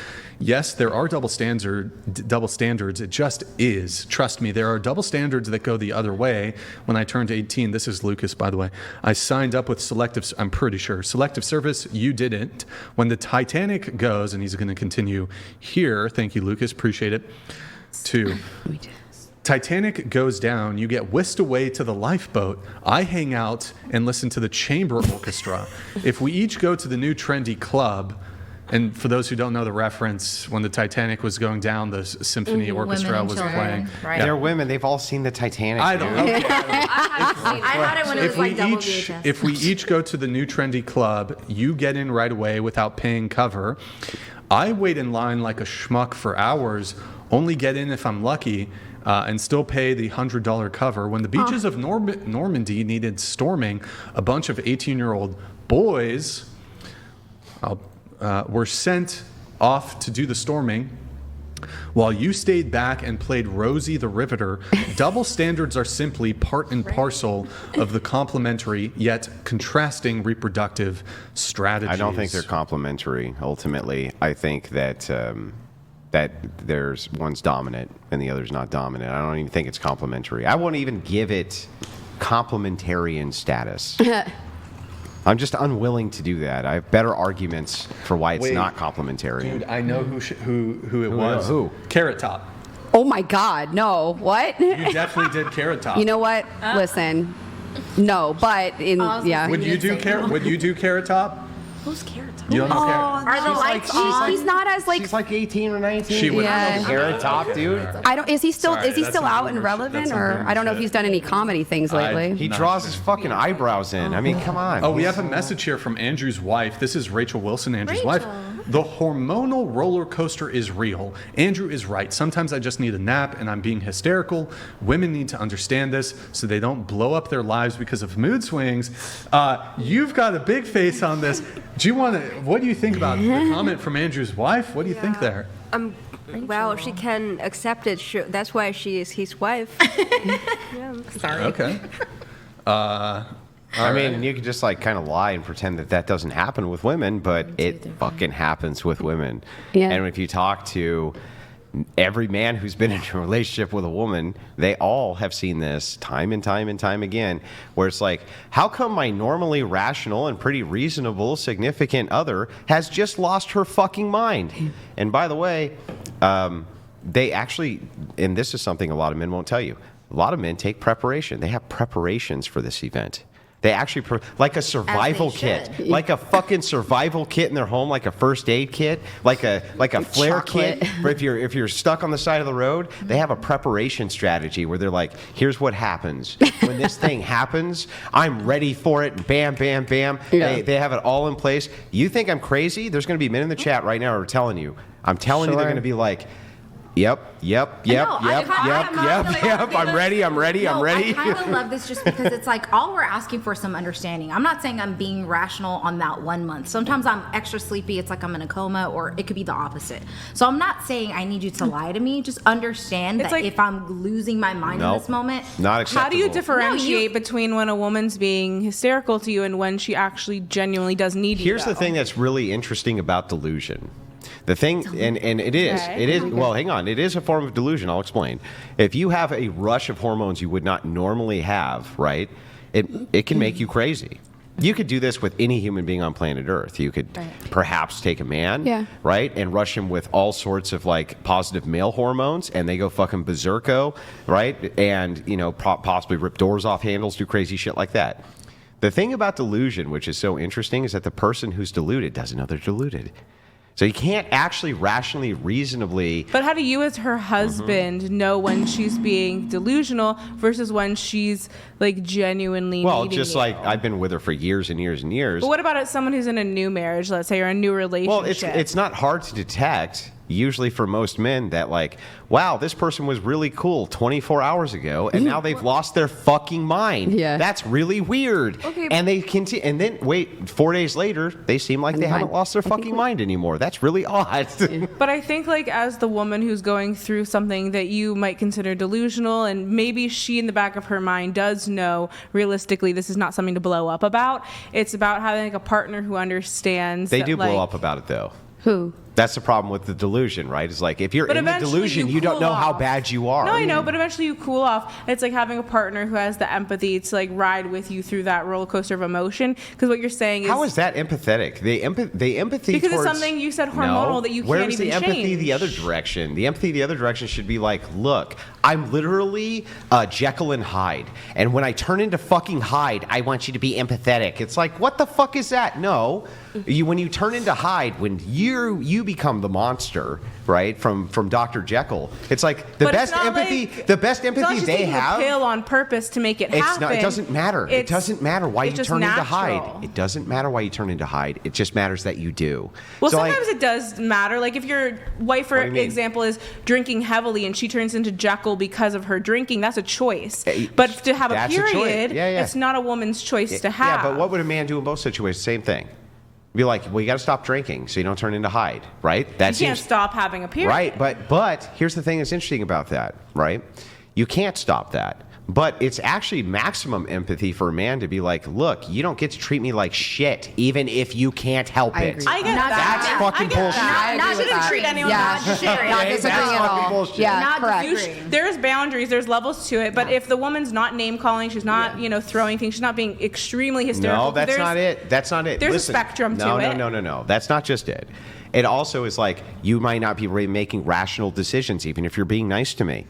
Speaker 1: Yes, there are double standards. It just is. Trust me, there are double standards that go the other way. When I turned 18, this is Lucas, by the way, I signed up with selective service. You didn't. When the Titanic goes, and he's going to continue here. Thank you, Lucas. Appreciate it. 2. Titanic goes down, you get whisked away to the lifeboat. I hang out and listen to the chamber orchestra. If we each go to the new trendy club, and for those who don't know the reference, when the Titanic was going down, the symphony orchestra
Speaker 6: Women and
Speaker 1: was
Speaker 6: children,
Speaker 1: playing.
Speaker 6: right.
Speaker 3: They're women. They've all seen the Titanic.
Speaker 1: I don't
Speaker 3: dude.
Speaker 1: know.
Speaker 6: I had it when it was like double VHS.
Speaker 1: If we each go to the new trendy club, you get in right away without paying cover. I wait in line like a schmuck for hours, only get in if I'm lucky, and still pay the $100 cover. When the beaches of Normandy needed storming, a bunch of 18-year-old boys were sent off to do the storming, while you stayed back and played Rosie the Riveter. Double standards are simply part and parcel of the complementary yet contrasting reproductive strategies.
Speaker 3: I don't think they're complementary. Ultimately, I think that that there's one's dominant and the other's not dominant. I don't even think it's complementary. I won't even give it complementarian status. I'm just unwilling to do that. I have better arguments for why it's not complementarian.
Speaker 1: Dude, I know who it was.
Speaker 3: Who?
Speaker 1: Carrot Top.
Speaker 4: Oh my God, no. What?
Speaker 1: You definitely did Carrot Top.
Speaker 4: You know what? Listen, no, but yeah.
Speaker 1: Would you do Carrot Top?
Speaker 8: Who's Carrot Top?
Speaker 1: You don't know Carrot?
Speaker 6: Are the lights on?
Speaker 4: He's not as like.
Speaker 3: She's like 18 or 19.
Speaker 1: She would
Speaker 4: Yeah.
Speaker 1: know
Speaker 3: Carrot Top, dude.
Speaker 4: I don't. Is he still?
Speaker 1: Sorry,
Speaker 4: is he
Speaker 1: that's
Speaker 4: still
Speaker 1: some
Speaker 4: out
Speaker 1: boomer
Speaker 4: and
Speaker 1: shit.
Speaker 4: relevant,
Speaker 1: That's some
Speaker 4: or
Speaker 1: boomer
Speaker 4: I don't know if
Speaker 1: shit.
Speaker 4: he's done any comedy things lately.
Speaker 3: He
Speaker 1: Not
Speaker 3: draws
Speaker 1: sure.
Speaker 3: his fucking eyebrows in. I mean, come on.
Speaker 1: Oh, we have a message here from Andrew's wife. This is Rachel Wilson, Andrew's wife. The hormonal roller coaster is real. Andrew is right. Sometimes I just need a nap and I'm being hysterical. Women need to understand this so they don't blow up their lives because of mood swings. You've got a big face on this. What do you think about the comment from Andrew's wife? What do you think there?
Speaker 9: Well, she can accept it. That's why she is his wife.
Speaker 6: Sorry.
Speaker 1: Okay.
Speaker 3: I mean, you can just like kind of lie and pretend that doesn't happen with women, but it fucking happens with women.
Speaker 4: Yeah.
Speaker 3: And if you talk to every man who's been in a relationship with a woman, they all have seen this time and time and time again, where it's like, how come my normally rational and pretty reasonable significant other has just lost her fucking mind? And by the way, they actually, and this is something a lot of men won't tell you, a lot of men take preparation. They have preparations for this event. They actually, like a survival kit, like a fucking survival kit in their home, like a first aid kit, like a flare kit. For if you're stuck on the side of the road, they have a preparation strategy where they're like, here's what happens when this thing happens. I'm ready for it. Bam, bam, bam.
Speaker 4: Yeah.
Speaker 3: They have it all in place. You think I'm crazy? There's going to be men in the chat right now who are telling you. I'm telling you, they're going to be like, Yep. I'm ready.
Speaker 6: I kind of love this just because it's like all we're asking for is some understanding. I'm not saying I'm being rational on that 1 month. Sometimes I'm extra sleepy. It's like I'm in a coma, or it could be the opposite. So I'm not saying I need you to lie to me. Just understand that if I'm losing my mind in this moment.
Speaker 3: Not acceptable.
Speaker 7: How do you differentiate between when a woman's being hysterical to you and when she actually genuinely does need you?
Speaker 3: Here's the thing that's really interesting about delusion. The thing, and it is, well, hang on, it is a form of delusion, I'll explain. If you have a rush of hormones you would not normally have, right, it can make you crazy. You could do this with any human being on planet Earth. You could perhaps take a man, right, and rush him with all sorts of, like, positive male hormones, and they go fucking berserko, right, and, you know, possibly rip doors off handles, do crazy shit like that. The thing about delusion, which is so interesting, is that the person who's deluded doesn't know they're deluded. So you can't actually rationally, reasonably...
Speaker 7: But how do you as her husband know when she's being delusional versus when she's like genuinely needing
Speaker 3: just
Speaker 7: you?
Speaker 3: Like I've been with her for years and years and years.
Speaker 7: But what about someone who's in a new marriage, let's say, or a new relationship?
Speaker 3: Well, it's not hard to detect, usually for most men, that like, wow, this person was really cool 24 hours ago, and now they've lost their fucking mind.
Speaker 4: Yeah.
Speaker 3: That's really weird.
Speaker 8: Okay.
Speaker 3: And they continue, and then wait, 4 days later, they seem like they haven't lost their fucking mind anymore. That's really odd.
Speaker 7: But I think, like, as the woman who's going through something that you might consider delusional, and maybe she in the back of her mind does know realistically this is not something to blow up about. It's about having like a partner who understands.
Speaker 3: They do blow up about it though.
Speaker 4: Who?
Speaker 3: That's the problem with the delusion, right? It's like if you're in the delusion, you don't know how bad you are.
Speaker 7: No, I know, but eventually you cool off. It's like having a partner who has the empathy to like ride with you through that roller coaster of emotion. Because what you're saying is,
Speaker 3: how is that empathetic? The empathy
Speaker 7: because
Speaker 3: towards,
Speaker 7: it's something you said hormonal that you can't even change.
Speaker 3: Where's the empathy the other direction? The empathy the other direction should be like, look, I'm literally Jekyll and Hyde, and when I turn into fucking Hyde, I want you to be empathetic. It's like, what the fuck is that? No, when you turn into Hyde, when you become the monster, right? From Dr. Jekyll, it's like the best empathy. The best empathy they have.
Speaker 7: A pill on purpose to make it happen.
Speaker 3: It doesn't matter. It doesn't matter why you turn into Hyde. It doesn't matter why you turn into Hyde. It just matters that you do.
Speaker 7: Well, so sometimes it does matter. Like if your wife, for example, is drinking heavily and she turns into Jekyll because of her drinking, that's a choice. But to have a period, it's not a woman's choice to have.
Speaker 3: Yeah, but what would a man do in both situations? Same thing. Be like, well, you got to stop drinking so you don't turn into Hyde, right?
Speaker 7: You can't stop having a period.
Speaker 3: Right, but here's the thing that's interesting about that, right? You can't stop that. But it's actually maximum empathy for a man to be like, look, you don't get to treat me like shit, even if you can't help it.
Speaker 7: I get
Speaker 3: That's
Speaker 7: that.
Speaker 3: fucking bullshit.
Speaker 6: Not to treat anyone like shit.
Speaker 4: Not disagreeing at all.
Speaker 3: Bullshit.
Speaker 4: Yeah,
Speaker 6: Not
Speaker 4: correct.
Speaker 7: There's boundaries, there's levels to it, but if the woman's not name calling, she's not, throwing things, she's not being extremely hysterical.
Speaker 3: No, that's not it. That's not it.
Speaker 7: There's
Speaker 3: Listen,
Speaker 7: a spectrum to it.
Speaker 3: No. That's not just it. It also is like, you might not be making rational decisions, even if you're being nice to me,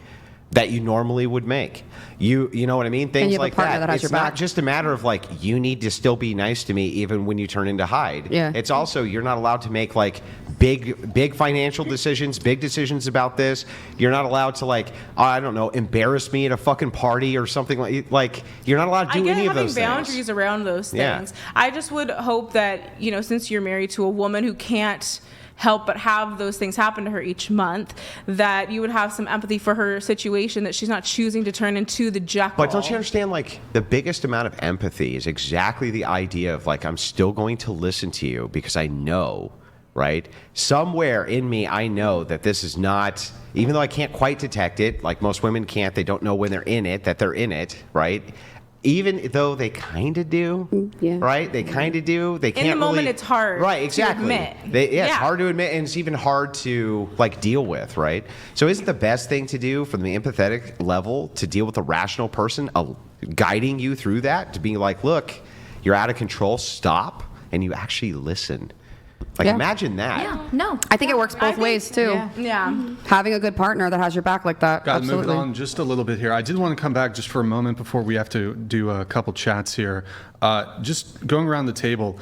Speaker 3: that you normally would make. You know what I mean? Things like that. It's not just a matter of like, you need to still be nice to me even when you turn into Hyde.
Speaker 4: Yeah.
Speaker 3: It's also, you're not allowed to make like big financial decisions, big decisions about this. You're not allowed to like, I don't know, embarrass me at a fucking party or something like you're not allowed to do any of those things.
Speaker 7: I get having boundaries around those things.
Speaker 3: Yeah.
Speaker 7: I just would hope that, since you're married to a woman who can't help but have those things happen to her each month, that you would have some empathy for her situation, that she's not choosing to turn into the Jekyll.
Speaker 3: But don't you understand, like, the biggest amount of empathy is exactly the idea of, like, I'm still going to listen to you because I know right? Somewhere in me, I know that this is not, even though I can't quite detect it, like most women can't, they don't know when they're in it, that they're in it, right? Even though they kind of do, right? They kind of do. They can't.
Speaker 7: In the moment,
Speaker 3: really,
Speaker 7: it's hard.
Speaker 3: Right, exactly.
Speaker 7: To admit.
Speaker 3: It's hard to admit, and it's even hard to like deal with, right? So, isn't the best thing to do from the empathetic level to deal with a rational person, guiding you through that, to be like, look, you're out of control. Stop, and you actually listen. Like, imagine that.
Speaker 6: Yeah, no.
Speaker 4: I think it works both ways too.
Speaker 7: Yeah.
Speaker 4: Having a good partner that has your back like that.
Speaker 1: Got to move
Speaker 4: Absolutely.
Speaker 1: it on just a little bit here. I did want to come back just for a moment before we have to do a couple chats here. Just going around the table,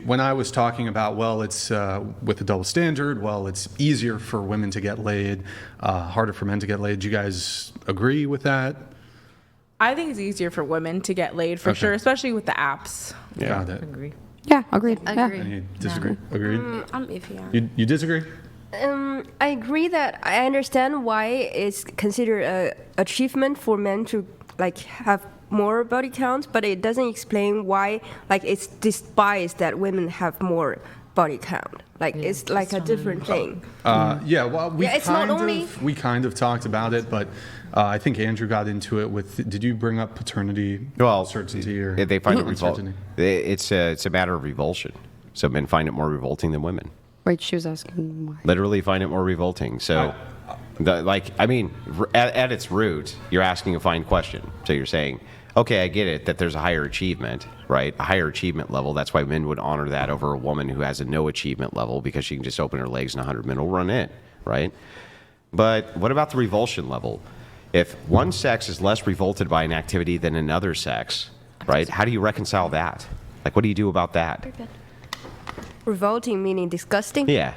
Speaker 1: when I was talking about, well, it's with the double standard, well, it's easier for women to get laid, harder for men to get laid. Do you guys agree with that?
Speaker 7: I think it's easier for women to get laid for sure, especially with the apps.
Speaker 1: Got it.
Speaker 5: Agree.
Speaker 4: Yeah, agreed.
Speaker 9: Agree.
Speaker 1: And you disagree? Agreed?
Speaker 8: I'm iffy on it.
Speaker 1: You disagree?
Speaker 10: I agree that I understand why it's considered a achievement for men to like have more body counts, but it doesn't explain why like it's despised that women have more body count. Like it's like a different thing.
Speaker 1: Well,
Speaker 10: it's not only-
Speaker 1: we kind of talked about it, but I think Andrew got into it with. Did you bring up paternity certainty or
Speaker 3: they find it
Speaker 1: uncertainty?
Speaker 3: It's a matter of revulsion. So men find it more revolting than women.
Speaker 4: Wait, she was asking why.
Speaker 3: Literally find it more revolting. So, at its root, you're asking a fine question. So you're saying, okay, I get it that there's a higher achievement, right? A higher achievement level. That's why men would honor that over a woman who has a no achievement level because she can just open her legs and 100 men will run in, right? But what about the revulsion level? If one sex is less revolted by an activity than another sex, right? How do you reconcile that? Like, what do you do about that?
Speaker 10: Revolting meaning disgusting?
Speaker 3: Yeah.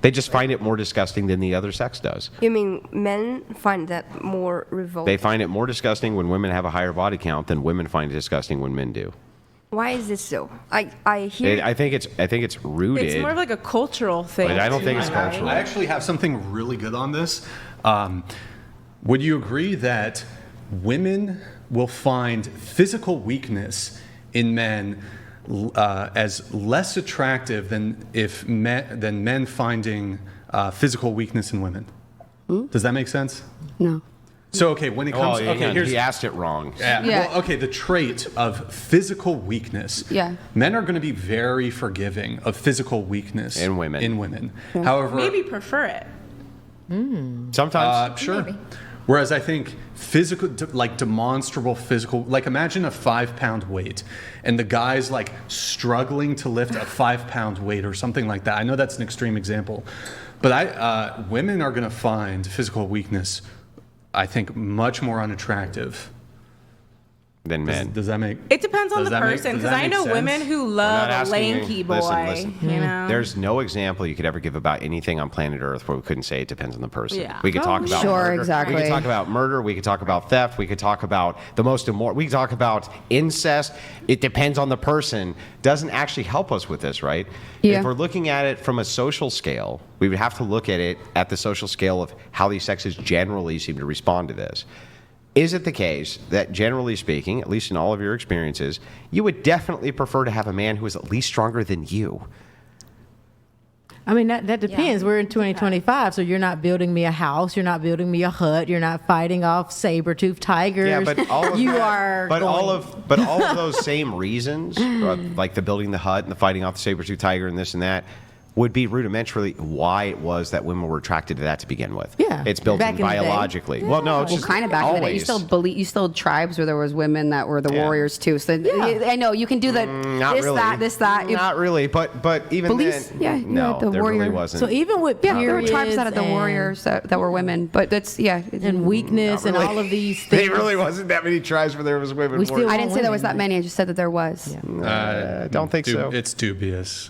Speaker 3: They just find it more disgusting than the other sex does.
Speaker 10: You mean men find that more revolting?
Speaker 3: They find it more disgusting when women have a higher body count than women find it disgusting when men do.
Speaker 10: Why is this so? I hear.
Speaker 3: I think it's rooted.
Speaker 7: It's more of like a cultural thing.
Speaker 3: But I don't think it's cultural.
Speaker 1: I actually have something really good on this. Would you agree that women will find physical weakness in men as less attractive than men finding physical weakness in women? Does that make sense?
Speaker 4: No.
Speaker 1: So when it comes,
Speaker 3: he asked it wrong.
Speaker 4: Yeah.
Speaker 1: Well, the trait of physical weakness.
Speaker 4: Yeah.
Speaker 1: Men are going to be very forgiving of physical weakness
Speaker 3: in women.
Speaker 4: Yeah.
Speaker 1: However,
Speaker 7: Maybe prefer it.
Speaker 3: Sometimes.
Speaker 1: Sure.
Speaker 6: Maybe.
Speaker 1: Whereas I think physical, like demonstrable physical, like imagine a 5-pound weight and the guy's like struggling to lift a 5-pound weight or something like that. I know that's an extreme example, but women are going to find physical weakness, I think, much more unattractive
Speaker 3: than men.
Speaker 1: Does that make?
Speaker 7: It depends on
Speaker 1: does
Speaker 7: the
Speaker 1: that make-
Speaker 7: person,
Speaker 1: does
Speaker 7: because
Speaker 1: that
Speaker 7: I
Speaker 1: make
Speaker 7: know
Speaker 1: sense?
Speaker 7: women who
Speaker 3: We're
Speaker 7: love
Speaker 3: not
Speaker 7: a
Speaker 3: asking you-
Speaker 7: lanky boy.
Speaker 3: Listen.
Speaker 7: You know,
Speaker 3: There's no example you could ever give about anything on planet Earth where we couldn't say it depends on the person.
Speaker 7: Yeah.
Speaker 3: We could talk about
Speaker 4: Sure,
Speaker 3: murder.
Speaker 4: exactly.
Speaker 3: We could talk about murder. We could talk about theft. We could talk about the most immoral. We could talk about incest. It depends on the person. Doesn't actually help us with this, right?
Speaker 4: Yeah.
Speaker 3: If we're looking at it from a social scale, we would have to look at it at the social scale of how these sexes generally seem to respond to this. Is it the case that, generally speaking, at least in all of your experiences, you would definitely prefer to have a man who is at least stronger than you?
Speaker 5: I mean, that depends. We're in 2025, so you're not building me a house. You're not building me a hut. You're not fighting off saber-toothed tigers.
Speaker 3: Yeah, but all of
Speaker 5: you
Speaker 3: that-
Speaker 5: are.
Speaker 3: But
Speaker 5: going,
Speaker 3: all of those same reasons, like the building the hut and the fighting off the saber-tooth tiger and this and that, would be rudimentarily why it was that women were attracted to that to begin with.
Speaker 5: Yeah.
Speaker 3: It's built
Speaker 5: Back
Speaker 3: in
Speaker 5: in the day.
Speaker 3: biologically. Well, no, it's
Speaker 4: Well,
Speaker 3: just
Speaker 4: kind of back in the day.
Speaker 3: always.
Speaker 4: You still had tribes where there was women that were the
Speaker 3: Yeah.
Speaker 4: warriors too. So I know you can do the
Speaker 3: Not
Speaker 4: this,
Speaker 3: really.
Speaker 4: that.
Speaker 3: Not really, but even
Speaker 4: Police-
Speaker 3: then,
Speaker 4: yeah, you
Speaker 3: no,
Speaker 4: had the
Speaker 3: there really
Speaker 4: warrior.
Speaker 3: wasn't.
Speaker 5: So even with
Speaker 4: Yeah, there were tribes that had the
Speaker 5: periods
Speaker 4: warriors that were women. But that's,
Speaker 5: and weakness
Speaker 3: Not really.
Speaker 5: and all of these things.
Speaker 3: There really wasn't that many tribes where there was women.
Speaker 5: We still
Speaker 3: warriors.
Speaker 4: I didn't say there was that many. I just said that there was.
Speaker 3: Don't think so.
Speaker 1: It's dubious.